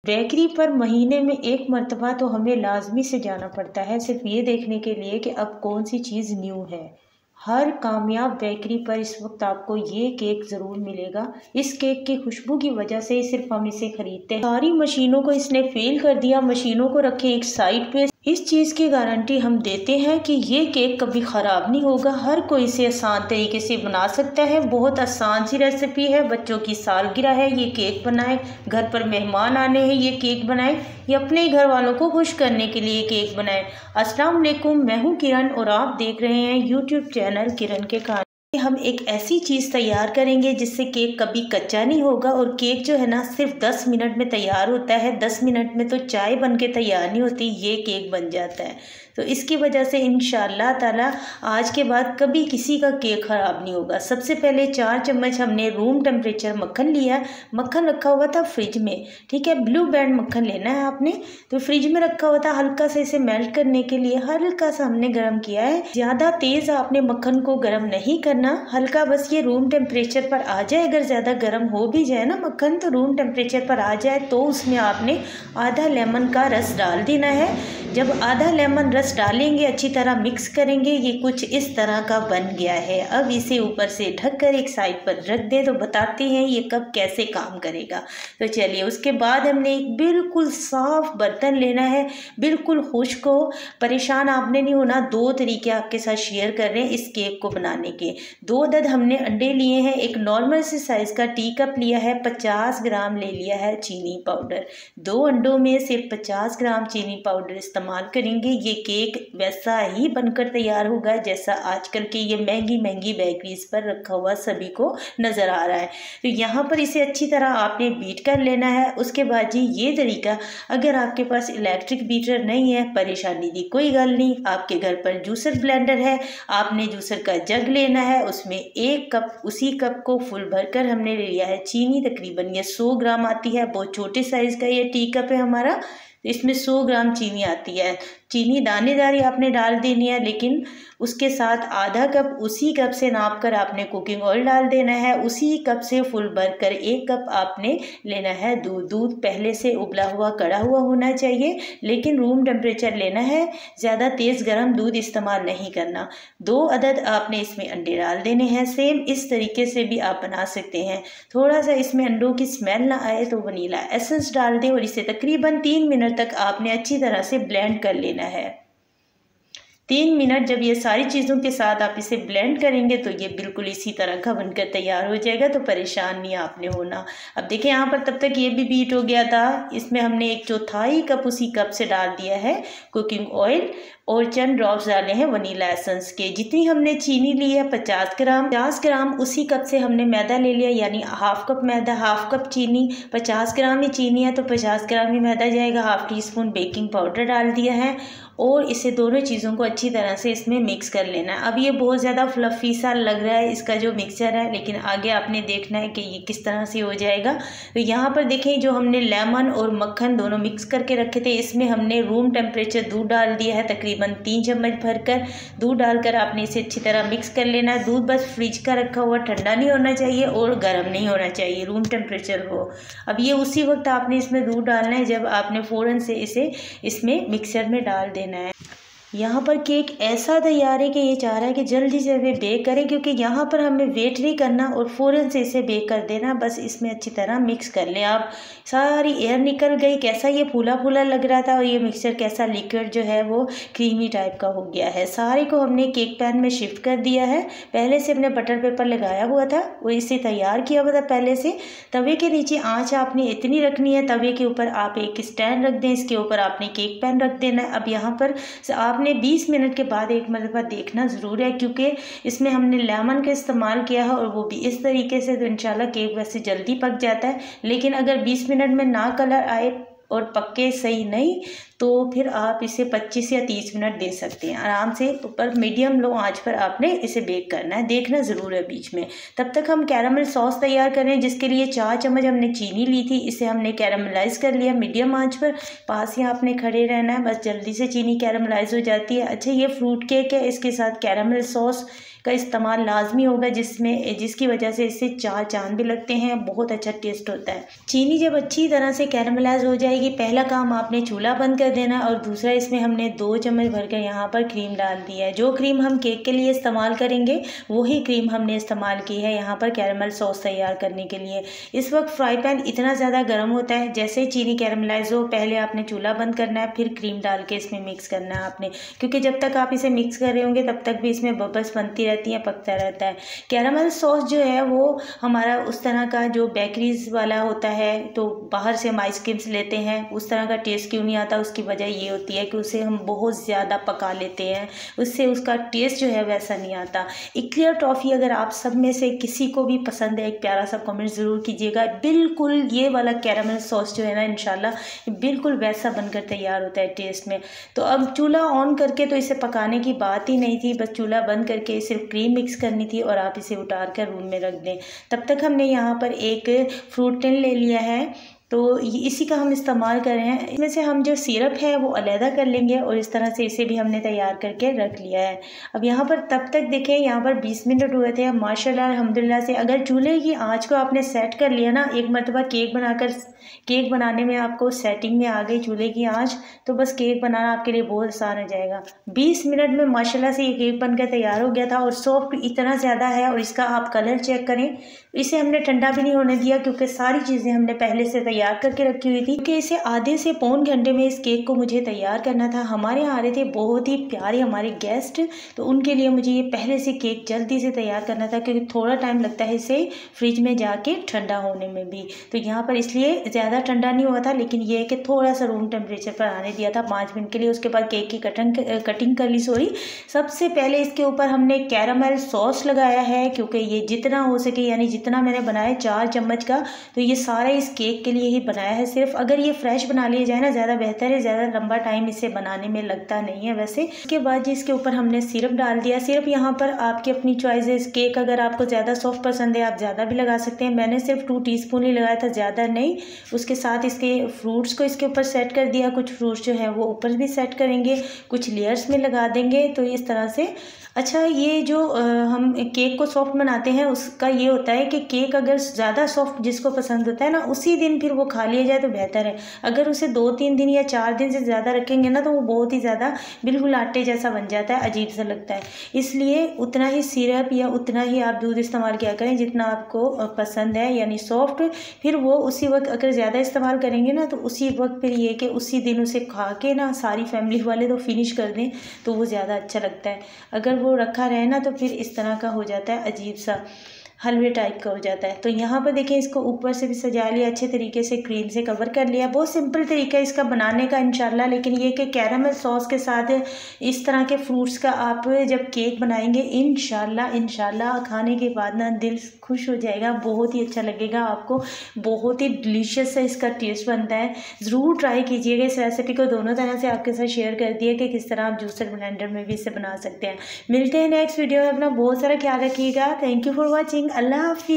Bakery पर महीने में एक मर्तबा तो हमें लाजमी से जाना पड़ता है, सिर्फ ये देखने के लिए कि अब कौन सी चीज़ न्यू है। हर कामयाब बेकरी पर इस वक्त आपको ये केक ज़रूर मिलेगा। इस केक की खुशबू की वजह से सिर्फ हम इसे खरीदते हैं। सारी मशीनों को इसने फेल कर दिया। मशीनों को रखे एक साइड पे। इस चीज़ की गारंटी हम देते हैं कि ये केक कभी ख़राब नहीं होगा। हर कोई इसे आसान तरीके से बना सकता है। बहुत आसान सी रेसिपी है। बच्चों की सालगिरह है, ये केक बनाए। घर पर मेहमान आने हैं, ये केक बनाए। या अपने ही घर वालों को खुश करने के लिए केक बनाए। अस्सलाम वालेकुम, मैं हूँ किरण और आप देख रहे हैं यूट्यूब चैनल किरण के खाने। हम एक ऐसी चीज़ तैयार करेंगे जिससे केक कभी कच्चा नहीं होगा। और केक जो है ना सिर्फ 10 मिनट में तैयार होता है। 10 मिनट में तो चाय बन के तैयार नहीं होती, ये केक बन जाता है। तो इसकी वजह से इंशाअल्लाह ताला आज के बाद कभी किसी का केक ख़राब नहीं होगा। सबसे पहले 4 चम्मच हमने रूम टेम्परेचर मक्खन लिया। मक्खन रखा हुआ था फ्रिज में, ठीक है। ब्लू बैंड मक्खन लेना है आपने। तो फ्रिज में रखा हुआ था, हल्का से इसे मेल्ट करने के लिए हल्का सा हमने गर्म किया है। ज़्यादा तेज़ आपने मक्खन को गर्म नहीं करना, हल्का बस ये रूम टेम्परेचर पर आ जाए। अगर ज़्यादा गर्म हो भी जाए ना मक्खन, तो रूम टेम्परेचर पर आ जाए तो उसमें आपने आधा लेमन का रस डाल देना है। जब आधा लेमन रस डालेंगे, अच्छी तरह मिक्स करेंगे, ये कुछ इस तरह का बन गया है। अब इसे ऊपर से ढककर एक साइड पर रख दें। तो बताते हैं ये कब कैसे काम करेगा। तो चलिए, उसके बाद हमने एक बिल्कुल साफ़ बर्तन लेना है, बिल्कुल खुश्क हो। परेशान आपने नहीं होना। 2 तरीके आपके साथ शेयर कर रहे हैं इस केक को बनाने के। 2 अदद हमने अंडे लिए हैं। एक नॉर्मल से साइज़ का टी कप लिया है। 50 ग्राम ले लिया है चीनी पाउडर। 2 अंडों में सिर्फ 50 ग्राम चीनी पाउडर इस्तेमाल करेंगे। ये केक वैसा ही बनकर तैयार होगा जैसा आजकल के ये महंगी महंगी बेकरीज पर रखा हुआ सभी को नज़र आ रहा है। तो यहाँ पर इसे अच्छी तरह आपने बीट कर लेना है। उसके बाद जी ये तरीका, अगर आपके पास इलेक्ट्रिक बीटर नहीं है, परेशानी की कोई गल नहीं। आपके घर पर जूसर ब्लेंडर है, आपने जूसर का जग लेना है। उसमें 1 कप, उसी कप को फुल भरकर हमने ले लिया है चीनी। तकरीबन ये 100 ग्राम आती है। बहुत छोटे साइज़ का ये टी कप है हमारा। इसमें 100 ग्राम चीनी आती है। चीनी दानेदारी आपने डाल देनी है, लेकिन उसके साथ आधा कप उसी कप से नाप कर आपने कुकिंग ऑयल डाल देना है। उसी कप से फुल भरकर 1 कप आपने लेना है दूध। दूध पहले से उबला हुआ कड़ा हुआ होना चाहिए, लेकिन रूम टेम्परेचर लेना है। ज़्यादा तेज़ गर्म दूध इस्तेमाल नहीं करना। 2 अदद आपने इसमें अंडे डाल देने हैं। सेम इस तरीके से भी आप बना सकते हैं। थोड़ा सा इसमें अंडों की स्मेल ना आए तो वनीला एसेंस डाल दें और इसे तकरीबन 3 मिनट तक आपने अच्छी तरह से ब्लेंड कर लेना है। 3 मिनट जब ये सारी चीज़ों के साथ आप इसे ब्लेंड करेंगे तो ये बिल्कुल इसी तरह का बनकर तैयार हो जाएगा। तो परेशान नहीं आपने होना। अब देखिए यहाँ पर तब तक ये भी बीट हो गया था। इसमें हमने 1/4 कप उसी कप से डाल दिया है कुकिंग ऑयल और चंद ड्रॉप्स डाले हैं वनीला एसेंस के। जितनी हमने चीनी ली है 50 ग्राम उसी कप से हमने मैदा ले लिया, यानी हाफ कप मैदा, हाफ कप चीनी। 50 ग्राम ही चीनी है तो 50 ग्राम ही मैदा जाएगा। Half tea spoon baking powder डाल दिया है और इसे दोनों चीज़ों को अच्छी तरह से इसमें मिक्स कर लेना है। अब ये बहुत ज़्यादा फ्लफ़ी सा लग रहा है इसका जो मिक्सचर है, लेकिन आगे आपने देखना है कि ये किस तरह से हो जाएगा। तो यहाँ पर देखें, जो हमने लेमन और मक्खन दोनों मिक्स करके रखे थे, इसमें हमने रूम टेम्परेचर दूध डाल दिया है। तकरीबन 3 चम्मच भरकर दूध डालकर आपने इसे अच्छी तरह मिक्स कर लेना है। दूध बस फ्रिज का रखा हुआ, ठंडा नहीं होना चाहिए और गर्म नहीं होना चाहिए, रूम टेम्परेचर हो। अब ये उसी वक्त आपने इसमें दूध डालना है जब आपने फ़ौरन से इसे इसमें मिक्सर में डाल देना है। यहाँ पर केक ऐसा तैयार है कि ये चाह रहा है कि जल्दी से हमें बेक करें, क्योंकि यहाँ पर हमें वेट नहीं करना और फ़ौरन से इसे बेक कर देना। बस इसमें अच्छी तरह मिक्स कर लें आप। सारी एयर निकल गई। कैसा ये फूला फूला लग रहा था और ये मिक्सचर कैसा लिक्विड जो है वो क्रीमी टाइप का हो गया है। सारे को हमने केक पैन में शिफ्ट कर दिया है। पहले से हमने बटर पेपर लगाया हुआ था और इसे तैयार किया हुआ था पहले से। तवे के नीचे आँच आपने इतनी रखनी है, तवे के ऊपर आप एक स्टैंड रख दें, इसके ऊपर आपने केक पैन रख देना है। अब यहाँ पर आपने 20 मिनट के बाद एक मरतबा देखना ज़रूर है, क्योंकि इसमें हमने लेमन का इस्तेमाल किया है और वो भी इस तरीके से। तो इंशाल्लाह केक वैसे जल्दी पक जाता है, लेकिन अगर 20 मिनट में ना कलर आए और पक्के सही नहीं तो फिर आप इसे 25 या 30 मिनट दे सकते हैं आराम से। ऊपर मीडियम लो आंच पर आपने इसे बेक करना है, देखना ज़रूर है बीच में। तब तक हम कैरामल सॉस तैयार करें, जिसके लिए 4 चम्मच हमने चीनी ली थी। इसे हमने कैरामलाइज कर लिया मीडियम आंच पर। पास ही आपने खड़े रहना है, बस जल्दी से चीनी कैरामलाइज हो जाती है। अच्छा, ये फ्रूट केक है, इसके साथ कैरामल सॉस का इस्तेमाल लाजमी होगा, जिसकी वजह से इससे 4 चांद भी लगते हैं, बहुत अच्छा टेस्ट होता है। चीनी जब अच्छी तरह से कैरमलाइज हो जाएगी, पहला काम आपने चूल्हा बंद कर देना और दूसरा इसमें हमने 2 चम्मच भरकर यहाँ पर क्रीम डाल दी है। जो क्रीम हम केक के लिए इस्तेमाल करेंगे वही क्रीम हमने इस्तेमाल की है यहाँ पर कैरमल सॉस तैयार करने के लिए। इस वक्त फ्राई पैन इतना ज़्यादा गर्म होता है, जैसे चीनी कैरमलाइज हो पहले आपने चूल्हा बंद करना है, फिर क्रीम डाल के इसमें मिक्स करना है आपने, क्योंकि जब तक आप इसे मिक्स कर रहे होंगे तब तक भी इसमें बबल्स बनती रहती हैं, पकता रहता है। कैरमल सॉस जो है वो हमारा उस तरह का जो बेकरीज वाला होता है, तो बाहर से हम आइसक्रीम्स लेते हैं उस तरह का टेस्ट क्यों नहीं आता, उसकी वजह ये होती है कि उसे हम बहुत ज़्यादा पका लेते हैं, उससे उसका टेस्ट जो है वैसा नहीं आता। एक्लेयर टॉफ़ी अगर आप सब में से किसी को भी पसंद है, एक प्यारा सा कमेंट ज़रूर कीजिएगा। बिल्कुल ये वाला कैरमल सॉस जो है ना, इंशाल्लाह बिल्कुल वैसा बनकर तैयार होता है टेस्ट में। तो अब चूल्हा ऑन करके तो इसे पकाने की बात ही नहीं थी, बस चूल्हा बंद करके सिर्फ क्रीम मिक्स करनी थी और आप इसे उतार कर रूम में रख दें। तब तक हमने यहाँ पर एक फ्रूट टिन ले लिया है, तो इसी का हम इस्तेमाल कर रहे हैं। इसमें से हम जो सिरप है वो अलहदा कर लेंगे और इस तरह से इसे भी हमने तैयार करके रख लिया है। अब यहाँ पर तब तक देखें, यहाँ पर 20 मिनट हुए थे माशाल्लाह अल्हम्दुलिल्लाह से। अगर चूल्हे की आंच को आपने सेट कर लिया ना, एक मरतबा केक बनाने में आपको सेटिंग में आ गई चूल्हे की आंच, तो बस केक बनाना आपके लिए बहुत आसान हो जाएगा। 20 मिनट में माशाल्लाह से ये केक बनकर तैयार हो गया था और सॉफ्ट इतना ज़्यादा है, और इसका आप कलर चेक करें। इसे हमने ठंडा भी नहीं होने दिया क्योंकि सारी चीज़ें हमने पहले से तैयार करके रखी हुई थी, क्योंकि इसे आधे से पौन घंटे में इस केक को मुझे तैयार करना था। हमारे यहाँ आ रहे थे बहुत ही प्यारे हमारे गेस्ट, तो उनके लिए मुझे ये पहले से केक जल्दी से तैयार करना था, क्योंकि थोड़ा टाइम लगता है इसे फ्रिज में जाके ठंडा होने में भी। तो यहाँ पर इसलिए ज़्यादा ठंडा नहीं हुआ था, लेकिन ये है कि थोड़ा सा रूम टेम्परेचर पर आने दिया था 5 मिनट के लिए। उसके बाद केक की कटिंग कर ली। सबसे पहले इसके ऊपर हमने कैरामेल सॉस लगाया है, क्योंकि ये जितना हो सके, यानी जितना मैंने बनाया 4 चम्मच का, तो ये सारा इस केक के लिए ही बनाया है सिर्फ। अगर ये फ्रेश बना लिया जाए ना ज़्यादा बेहतर है, ज़्यादा लंबा टाइम इसे बनाने में लगता नहीं है वैसे। इसके बाद जी इसके ऊपर हमने सिरप डाल दिया। सिरप यहाँ पर आपकी अपनी चॉइस है। केक अगर आपको ज़्यादा सॉफ्ट पसंद है आप ज़्यादा भी लगा सकते हैं। मैंने सिर्फ 2 टीस्पून ही लगाया था, ज़्यादा नहीं। उसके साथ इसके फ्रूट्स को इसके ऊपर सेट कर दिया। कुछ फ्रूट्स जो है वो ऊपर भी सेट करेंगे, कुछ लेयर्स में लगा देंगे, तो इस तरह से। अच्छा, ये जो हम केक को सॉफ्ट बनाते हैं उसका ये होता है कि केक अगर ज़्यादा सॉफ्ट जिसको पसंद होता है ना, उसी दिन फिर वो खा लिया जाए तो बेहतर है। अगर उसे 2-3 दिन या 4 दिन से ज़्यादा रखेंगे ना, तो वो बहुत ही ज़्यादा बिल्कुल आटे जैसा बन जाता है, अजीब सा लगता है। इसलिए उतना ही सिरप या उतना ही आप दूध इस्तेमाल किया करें जितना आपको पसंद है, यानी सॉफ्ट। फिर वो उसी वक्त अगर ज़्यादा इस्तेमाल करेंगे ना, तो उसी वक्त फिर ये कि उसी दिन उसे खा के ना सारी फैमिली वाले तो फिनिश कर दें, तो वो ज़्यादा अच्छा लगता है। अगर वो रखा रहे ना तो फिर इस तरह का हो जाता है, अजीब सा हलवे टाइप का हो जाता है। तो यहाँ पर देखिए इसको ऊपर से भी सजा लिया, अच्छे तरीके से क्रीम से कवर कर लिया। बहुत सिंपल तरीका है इसका बनाने का इंशाल्लाह, लेकिन ये कि कैरामेल सॉस के साथ इस तरह के फ्रूट्स का आप जब केक बनाएंगे इंशाल्लाह खाने के बाद ना दिल खुश हो जाएगा, बहुत ही अच्छा लगेगा आपको, बहुत ही डिलीशियस है इसका टेस्ट बनता है। ज़रूर ट्राई कीजिएगा। इस रेसिपी को दोनों तरह से आपके साथ शेयर कर दिया कि किस तरह आप जूसर ब्लेंडर में भी इसे बना सकते हैं। मिलते हैं नेक्स्ट वीडियो में। अपना बहुत सारा ख्याल रखिएगा। Thank you for watching. अल्लाह हाफिज़।